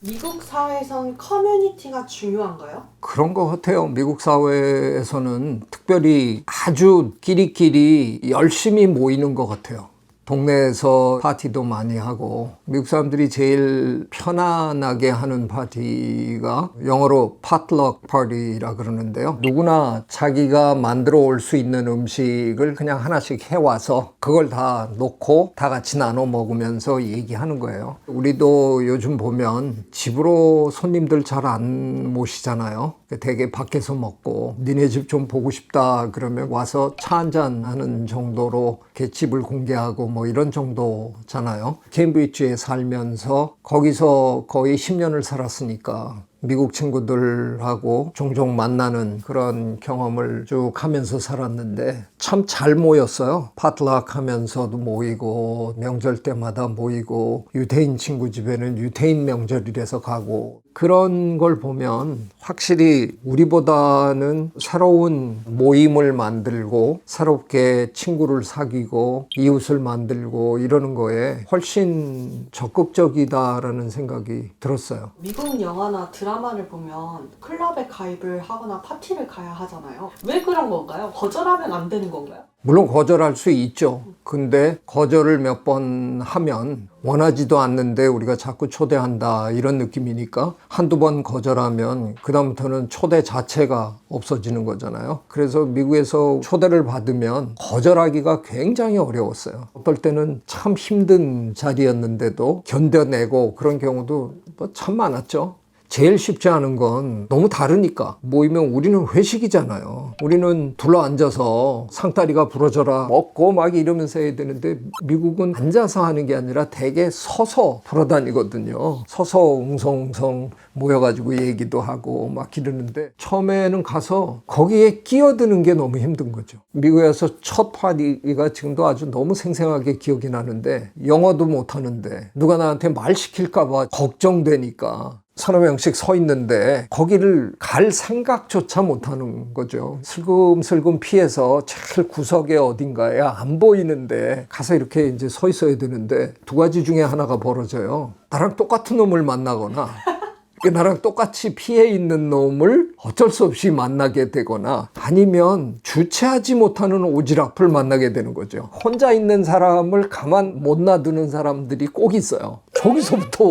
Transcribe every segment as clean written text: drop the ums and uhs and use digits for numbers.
미국 사회에선 커뮤니티가 중요한가요? 그런 것 같아요. 미국 사회에서는 특별히 아주 끼리끼리 열심히 모이는 것 같아요. 동네에서 파티도 많이 하고, 미국 사람들이 제일 편안하게 하는 파티가 영어로 potluck party라 그러는데요. 누구나 자기가 만들어 올 수 있는 음식을 그냥 하나씩 해와서 그걸 다 놓고 다 같이 나눠 먹으면서 얘기하는 거예요. 우리도 요즘 보면 집으로 손님들 잘 안 모시잖아요. 되게 밖에서 먹고, 니네 집 좀 보고 싶다 그러면 와서 차 한잔 하는 정도로 이렇게 집을 공개하고 뭐 이런 정도잖아요. 케임브리지에 살면서 거기서 거의 10년을 살았으니까 미국 친구들하고 종종 만나는 그런 경험을 쭉 하면서 살았는데 참 잘 모였어요. 파틀락 하면서도 모이고, 명절 때마다 모이고, 유대인 친구 집에는 유대인 명절이라서 가고, 그런 걸 보면 확실히 우리보다는 새로운 모임을 만들고 새롭게 친구를 사귀고 이웃을 만들고 이러는 거에 훨씬 적극적이다라는 생각이 들었어요. 미국 영화나 드라마를 보면 클럽에 가입을 하거나 파티를 가야 하잖아요. 왜 그런 건가요? 거절하면 안 되는 건가요? 물론 거절할 수 있죠. 근데 거절을 몇 번 하면 원하지도 않는데 우리가 자꾸 초대한다 이런 느낌이니까 한두 번 거절하면 그다음부터는 초대 자체가 없어지는 거잖아요. 그래서 미국에서 초대를 받으면 거절하기가 굉장히 어려웠어요. 어떨 때는 참 힘든 자리였는데도 견뎌내고 그런 경우도 뭐 참 많았죠. 제일 쉽지 않은 건 너무 다르니까. 모이면 우리는 회식이잖아요. 우리는 둘러앉아서 상다리가 부러져라 먹고 막 이러면서 해야 되는데 미국은 앉아서 하는 게 아니라 되게 서서 돌아다니거든요. 서서 웅성웅성 모여가지고 얘기도 하고 막 이러는데 처음에는 가서 거기에 끼어드는 게 너무 힘든 거죠. 미국에서 첫 파티가 지금도 아주 너무 생생하게 기억이 나는데 영어도 못하는데 누가 나한테 말 시킬까 봐 걱정되니까 서너 명씩 서 있는데 거기를 갈 생각조차 못하는 거죠. 슬금슬금 피해서 제일 구석에 어딘가에 안 보이는데 가서 이렇게 이제 서 있어야 되는데 두 가지 중에 하나가 벌어져요. 나랑 똑같은 놈을 만나거나 나랑 똑같이 피해 있는 놈을 어쩔 수 없이 만나게 되거나 아니면 주체하지 못하는 오지랖을 만나게 되는 거죠. 혼자 있는 사람을 가만 못 놔두는 사람들이 꼭 있어요. 저기서부터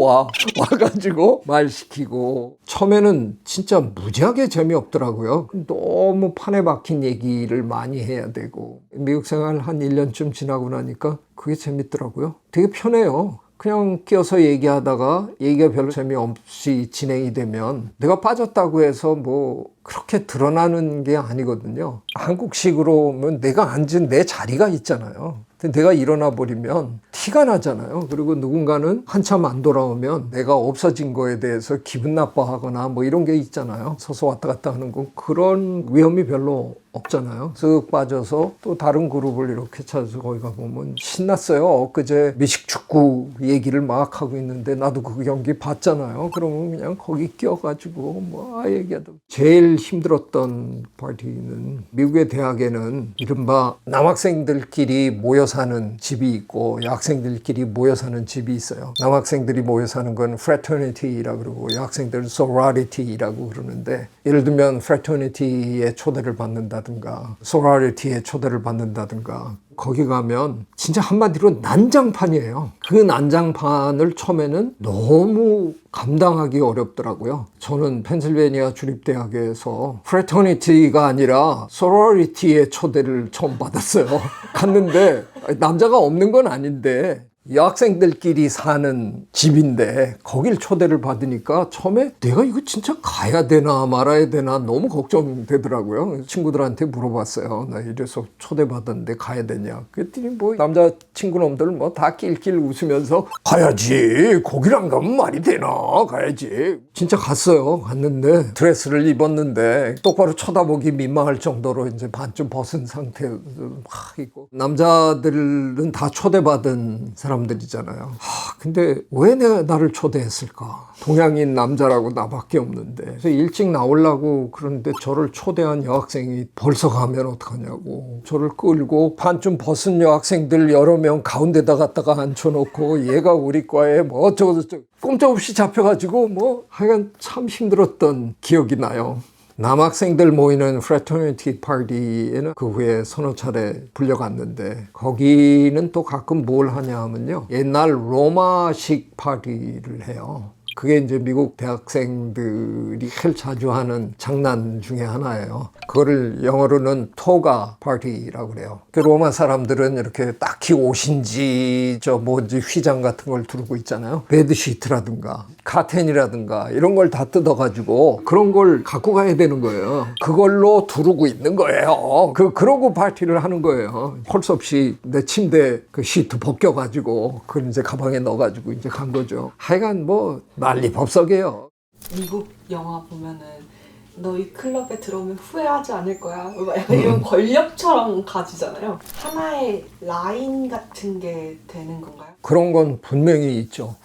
와가지고 말 시키고 처음에는 진짜 무지하게 재미없더라고요. 너무 판에 박힌 얘기를 많이 해야 되고 미국 생활 한 1년쯤 지나고 나니까 그게 재밌더라고요. 되게 편해요. 그냥 끼어서 얘기하다가 얘기가 별로 재미없이 진행이 되면 내가 빠졌다고 해서 뭐 그렇게 드러나는 게 아니거든요. 한국식으로 하면 내가 앉은 내 자리가 있잖아요. 근데 내가 일어나 버리면 티가 나잖아요. 그리고 누군가는 한참 안 돌아오면 내가 없어진 거에 대해서 기분 나빠하거나 뭐 이런 게 있잖아요. 서서 왔다 갔다 하는 거 그런 위험이 별로 없잖아요. 쓱 빠져서 또 다른 그룹을 이렇게 찾아서 거기 가보면 신났어요. 엊그제 미식축구 얘기를 막 하고 있는데 나도 그 경기 봤잖아요. 그러면 그냥 거기 끼어가지고 뭐 얘기하다. 제일 힘들었던 파티는 미국의 대학에는 이른바 남학생들끼리 모여 사는 집이 있고 여학생들끼리 모여 사는 집이 있어요. 남학생들이 모여 사는 건 fraternity라고 그러고 여학생들은 sorority라고 그러는데 예를 들면 fraternity에 초대를 받는다든가 sorority에 초대를 받는다든가 거기 가면 진짜 한마디로 난장판이에요. 그 난장판을 처음에는 너무 감당하기 어렵더라고요. 저는 펜실베니아 주립대학에서 프레터니티가 아니라 소로리티의 초대를 처음 받았어요. 갔는데 남자가 없는 건 아닌데 여학생들끼리 사는 집인데 거길 초대를 받으니까 처음에 내가 이거 진짜 가야 되나 말아야 되나 너무 걱정되더라고요. 친구들한테 물어봤어요. 나 이래서 초대받았는데 가야 되냐. 그랬더니 뭐 남자 친구놈들 뭐 다 낄낄 웃으면서 가야지. 거길 안 가면 말이 되나. 가야지. 진짜 갔어요. 갔는데 드레스를 입었는데 똑바로 쳐다보기 민망할 정도로 이제 반쯤 벗은 상태로 막 있고 남자들은 다 초대받은 사람 사람들이잖아요. 근데 왜 내가 나를 초대했을까? 동양인 남자라고 나밖에 없는데. 그래서 일찍 나오려고 그러는데 저를 초대한 여학생이 벌써 가면 어떡하냐고. 저를 끌고 반쯤 벗은 여학생들 여러 명 가운데다 갖다가 앉혀놓고 얘가 우리 과에 뭐 어쩌고저쩌고 꼼짝없이 잡혀가지고 뭐 하여간 참 힘들었던 기억이 나요. 남학생들 모이는 프래터니티 파티에는 그 후에 서너 차례 불려갔는데 거기는 또 가끔 뭘 하냐 하면요. 옛날 로마식 파티를 해요. 그게 이제 미국 대학생들이 제일 자주 하는 장난 중에 하나예요. 그거를 영어로는 토가 파티라고 그래요. 그 로마 사람들은 이렇게 딱히 옷인지 뭐지 휘장 같은 걸 두르고 있잖아요. 베드시트라든가 카텐이라든가 이런 걸 다 뜯어가지고 그런 걸 갖고 가야 되는 거예요. 그걸로 두르고 있는 거예요. 그러고 파티를 하는 거예요. 할 수 없이 내 침대 그 시트 벗겨가지고 그걸 이제 가방에 넣어가지고 이제 간 거죠. 하여간 뭐 난리 법석이에요. 미국 영화 보면은 너 이 클럽에 들어오면 후회하지 않을 거야. 막 약간 이런 권력처럼 가지잖아요. 하나의 라인 같은 게 되는 건가요? 그런 건 분명히 있죠.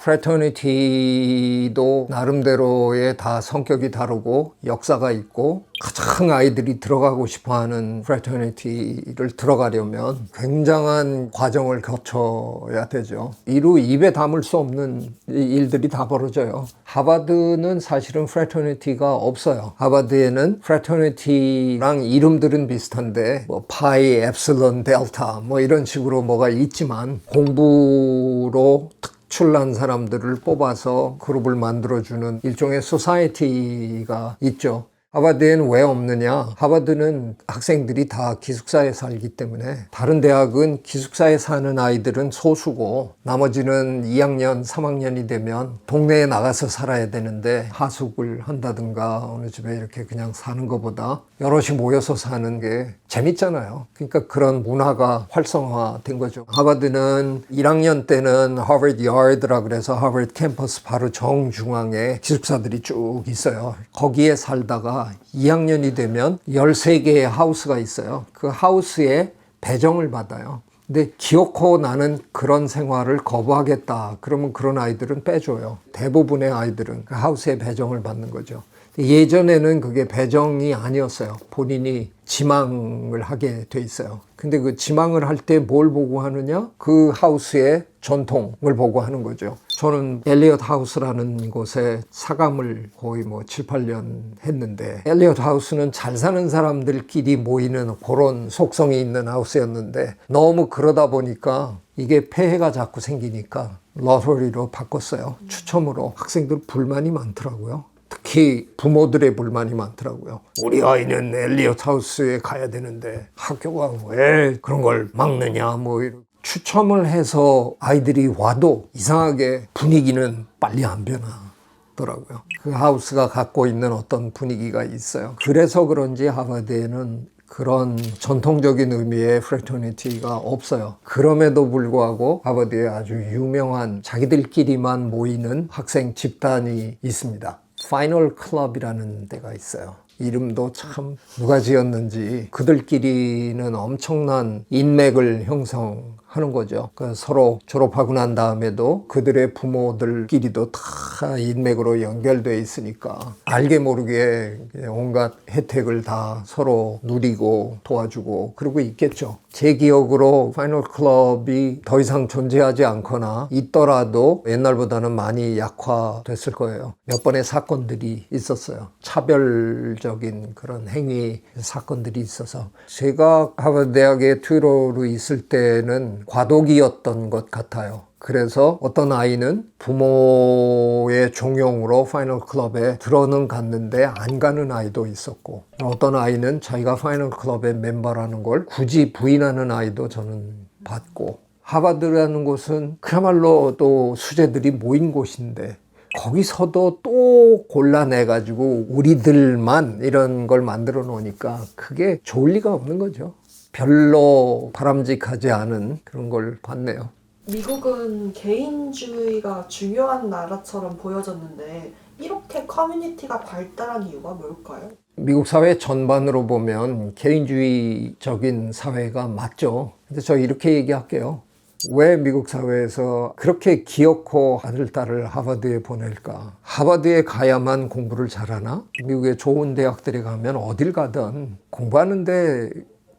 프래터니티도 나름대로의 다 성격이 다르고 역사가 있고 가장 아이들이 들어가고 싶어하는 프래터니티를 들어가려면 굉장한 과정을 거쳐야 되죠. 이루 입에 담을 수 없는 일들이 다 벌어져요. 하버드는 사실은 프래터니티가 없어요. 하버드에는 프래터니티랑 이름들은 비슷한데 뭐 파이, 엡실론, 델타 뭐 이런 식으로 뭐가 있지만 공부로 특출난 사람들을 뽑아서 그룹을 만들어주는 일종의 소사이티가 있죠. 하버드에는 왜 없느냐? 하버드는 학생들이 다 기숙사에 살기 때문에 다른 대학은 기숙사에 사는 아이들은 소수고 나머지는 2학년, 3학년이 되면 동네에 나가서 살아야 되는데 하숙을 한다든가 어느 집에 이렇게 그냥 사는 것보다 여럿이 모여서 사는 게 재밌잖아요. 그러니까 그런 문화가 활성화된 거죠. 하버드는 1학년 때는 하버드 야드라 그래서 하버드 캠퍼스 바로 정중앙에 기숙사들이 쭉 있어요. 거기에 살다가 2학년이 되면 13개의 하우스가 있어요. 그 하우스에 배정을 받아요. 근데 기어코 나는 그런 생활을 거부하겠다. 그러면 그런 아이들은 빼줘요. 대부분의 아이들은 그 하우스에 배정을 받는 거죠. 예전에는 그게 배정이 아니었어요. 본인이 지망을 하게 돼 있어요. 근데 그 지망을 할 때 뭘 보고 하느냐? 그 하우스의 전통을 보고 하는 거죠. 저는 엘리엇 하우스라는 곳에 사감을 거의 뭐 7, 8년 했는데 엘리엇 하우스는 잘 사는 사람들끼리 모이는 그런 속성이 있는 하우스였는데 너무 그러다 보니까 이게 폐해가 자꾸 생기니까 러터리로 바꿨어요. 추첨으로. 학생들 불만이 많더라고요. 특히 부모들의 불만이 많더라고요. 우리 아이는 엘리엇 하우스에 가야 되는데 학교가 왜 그런 걸 막느냐 뭐 이런. 추첨을 해서 아이들이 와도 이상하게 분위기는 빨리 안 변하더라고요. 그 하우스가 갖고 있는 어떤 분위기가 있어요. 그래서 그런지 하버드에는 그런 전통적인 의미의 프래터니티가 없어요. 그럼에도 불구하고 하버드에 아주 유명한 자기들끼리만 모이는 학생 집단이 있습니다. 파이널 클럽이라는 데가 있어요. 이름도 참 누가 지었는지 그들끼리는 엄청난 인맥을 형성하는 거죠. 그러니까 서로 졸업하고 난 다음에도 그들의 부모들끼리도 다 인맥으로 연결돼 있으니까 알게 모르게 온갖 혜택을 다 서로 누리고 도와주고 그러고 있겠죠. 제 기억으로 파이널 클럽이 더 이상 존재하지 않거나 있더라도 옛날보다는 많이 약화됐을 거예요. 몇 번의 사건들이 있었어요. 차별적인 그런 행위 사건들이 있어서 제가 하버드 대학에 튜러로 있을 때는 과도기였던 것 같아요. 그래서 어떤 아이는 부모의 종용으로 파이널 클럽에 들어는 갔는데 안 가는 아이도 있었고 어떤 아이는 자기가 파이널 클럽의 멤버라는 걸 굳이 부인하는 아이도 저는 봤고 하버드라는 곳은 그야말로 또 수재들이 모인 곳인데 거기서도 또 골라내가지고 우리들만 이런 걸 만들어 놓으니까 그게 좋을 리가 없는 거죠. 별로 바람직하지 않은 그런 걸 봤네요. 미국은 개인주의가 중요한 나라처럼 보여졌는데 이렇게 커뮤니티가 발달한 이유가 뭘까요? 미국 사회 전반으로 보면 개인주의적인 사회가 맞죠. 근데 저 이렇게 얘기할게요. 왜 미국 사회에서 그렇게 기어코 아들, 딸을 하버드에 보낼까? 하버드에 가야만 공부를 잘하나? 미국의 좋은 대학들에 가면 어딜 가든 공부하는데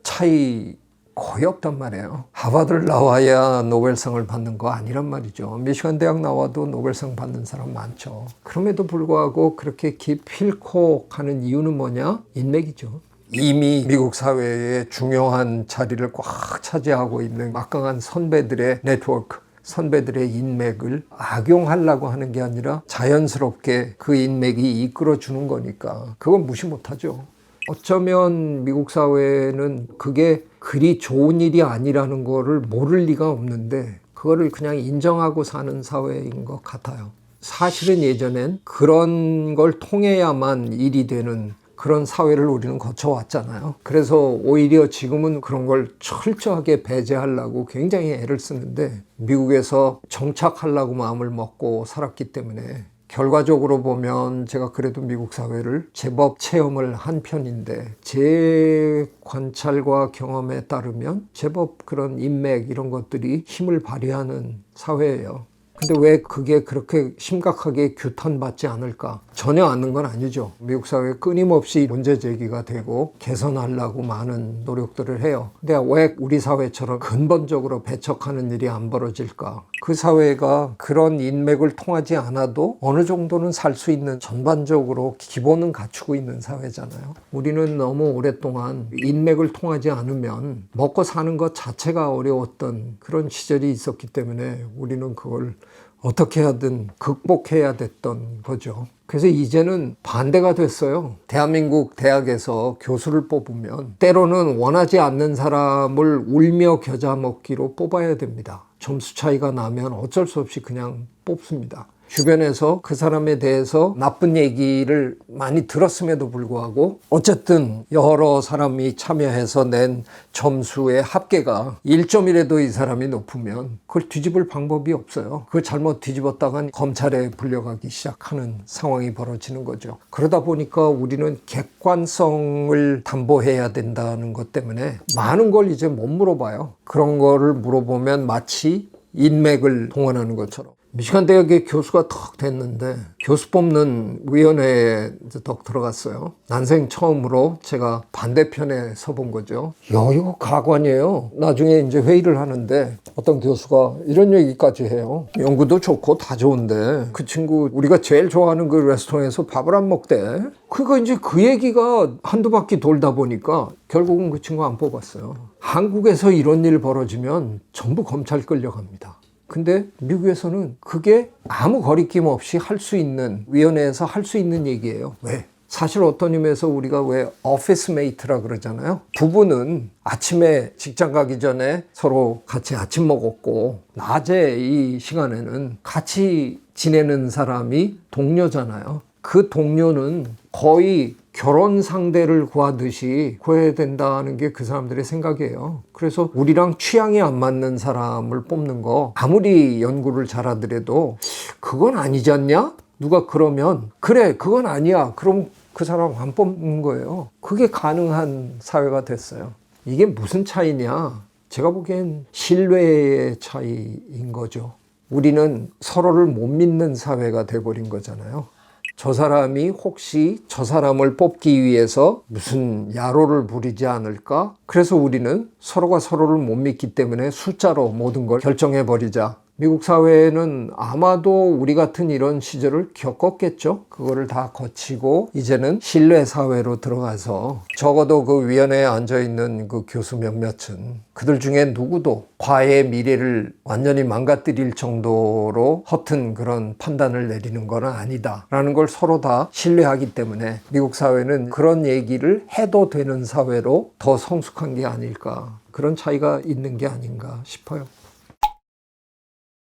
차이 거의 없단 말이에요. 하버드를 나와야 노벨상을 받는 거 아니란 말이죠. 미시간 대학 나와도 노벨상 받는 사람 많죠. 그럼에도 불구하고 그렇게 기필코 가는 이유는 뭐냐? 인맥이죠. 이미 미국 사회에 중요한 자리를 꽉 차지하고 있는 막강한 선배들의 네트워크, 선배들의 인맥을 악용하려고 하는 게 아니라 자연스럽게 그 인맥이 이끌어주는 거니까 그건 무시 못하죠. 어쩌면 미국 사회는 그게 그리 좋은 일이 아니라는 거를 모를 리가 없는데 그거를 그냥 인정하고 사는 사회인 것 같아요. 사실은 예전엔 그런 걸 통해야만 일이 되는 그런 사회를 우리는 거쳐왔잖아요. 그래서 오히려 지금은 그런 걸 철저하게 배제하려고 굉장히 애를 쓰는데 미국에서 정착하려고 마음을 먹고 살았기 때문에 결과적으로 보면 제가 그래도 미국 사회를 제법 체험을 한 편인데 제 관찰과 경험에 따르면 제법 그런 인맥 이런 것들이 힘을 발휘하는 사회예요. 근데 왜 그게 그렇게 심각하게 규탄받지 않을까? 전혀 않는 건 아니죠. 미국 사회에 끊임없이 문제 제기가 되고 개선하려고 많은 노력들을 해요. 근데 왜 우리 사회처럼 근본적으로 배척하는 일이 안 벌어질까? 그 사회가 그런 인맥을 통하지 않아도 어느 정도는 살 수 있는 전반적으로 기본은 갖추고 있는 사회잖아요. 우리는 너무 오랫동안 인맥을 통하지 않으면 먹고 사는 것 자체가 어려웠던 그런 시절이 있었기 때문에 우리는 그걸 어떻게 하든 극복해야 됐던 거죠. 그래서 이제는 반대가 됐어요. 대한민국 대학에서 교수를 뽑으면 때로는 원하지 않는 사람을 울며 겨자 먹기로 뽑아야 됩니다. 점수 차이가 나면 어쩔 수 없이 그냥 뽑습니다. 주변에서 그 사람에 대해서 나쁜 얘기를 많이 들었음에도 불구하고 어쨌든 여러 사람이 참여해서 낸 점수의 합계가 1점이라도 이 사람이 높으면 그걸 뒤집을 방법이 없어요. 그걸 잘못 뒤집었다간 검찰에 불려가기 시작하는 상황이 벌어지는 거죠. 그러다 보니까 우리는 객관성을 담보해야 된다는 것 때문에 많은 걸 이제 못 물어봐요. 그런 거를 물어보면 마치 인맥을 동원하는 것처럼. 미시간 대학의 교수가 턱 됐는데 교수 뽑는 위원회에 덕 들어갔어요. 난생 처음으로 제가 반대편에 서본 거죠. 야, 이거 가관이에요. 나중에 이제 회의를 하는데 어떤 교수가 이런 얘기까지 해요. 연구도 좋고 다 좋은데 그 친구 우리가 제일 좋아하는 그 레스토랑에서 밥을 안 먹대. 그러니까 이제 그 얘기가 한두 바퀴 돌다 보니까 결국은 그 친구 안 뽑았어요. 한국에서 이런 일 벌어지면 전부 검찰 끌려갑니다. 근데 미국에서는 그게 아무 거리낌 없이 할 수 있는, 위원회에서 할 수 있는 얘기예요. 왜? 사실 어떤 의미에서 우리가 왜 오피스 메이트라 그러잖아요. 부부는 아침에 직장 가기 전에 서로 같이 아침 먹었고 낮에 이 시간에는 같이 지내는 사람이 동료잖아요. 그 동료는 거의 결혼 상대를 구하듯이 구해야 된다는 게 그 사람들의 생각이에요. 그래서 우리랑 취향이 안 맞는 사람을 뽑는 거 아무리 연구를 잘하더라도 그건 아니지 않냐? 누가 그러면 그래 그건 아니야. 그럼 그 사람 안 뽑는 거예요. 그게 가능한 사회가 됐어요. 이게 무슨 차이냐? 제가 보기엔 신뢰의 차이인 거죠. 우리는 서로를 못 믿는 사회가 돼버린 거잖아요. 저 사람이 혹시 저 사람을 뽑기 위해서 무슨 야로를 부리지 않을까? 그래서 우리는 서로가 서로를 못 믿기 때문에 숫자로 모든 걸 결정해버리자. 미국 사회는 아마도 우리 같은 이런 시절을 겪었겠죠. 그거를 다 거치고 이제는 신뢰 사회로 들어가서 적어도 그 위원회에 앉아있는 그 교수 몇몇은 그들 중에 누구도 과의 미래를 완전히 망가뜨릴 정도로 허튼 그런 판단을 내리는 건 아니다 라는 걸 서로 다 신뢰하기 때문에 미국 사회는 그런 얘기를 해도 되는 사회로 더 성숙한 게 아닐까, 그런 차이가 있는 게 아닌가 싶어요.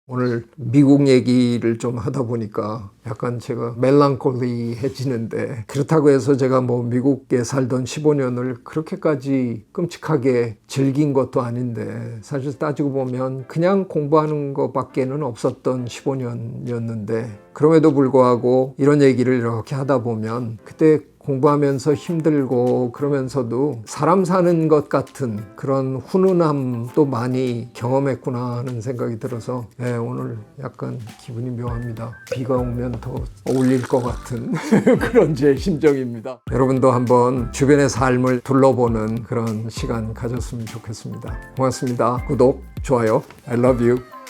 오늘 미국 얘기를 좀 하다 보니까 약간 제가 멜랑콜리해지는데, 그렇다고 해서 제가 뭐 미국에 살던 15년을 그렇게까지 끔찍하게 즐긴 것도 아닌데, 사실 따지고 보면 그냥 공부하는 것밖에는 없었던 15년이었는데 그럼에도 불구하고 이런 얘기를 이렇게 하다 보면 그때 공부하면서 힘들고 그러면서도 사람 사는 것 같은 그런 훈훈함도 많이 경험했구나 하는 생각이 들어서 네, 오늘 약간 기분이 묘합니다. 비가 오면 더 어울릴 것 같은 그런 제 심정입니다. 여러분도 한번 주변의 삶을 둘러보는 그런 시간 가졌으면 좋겠습니다. 고맙습니다. 구독, 좋아요. I love you.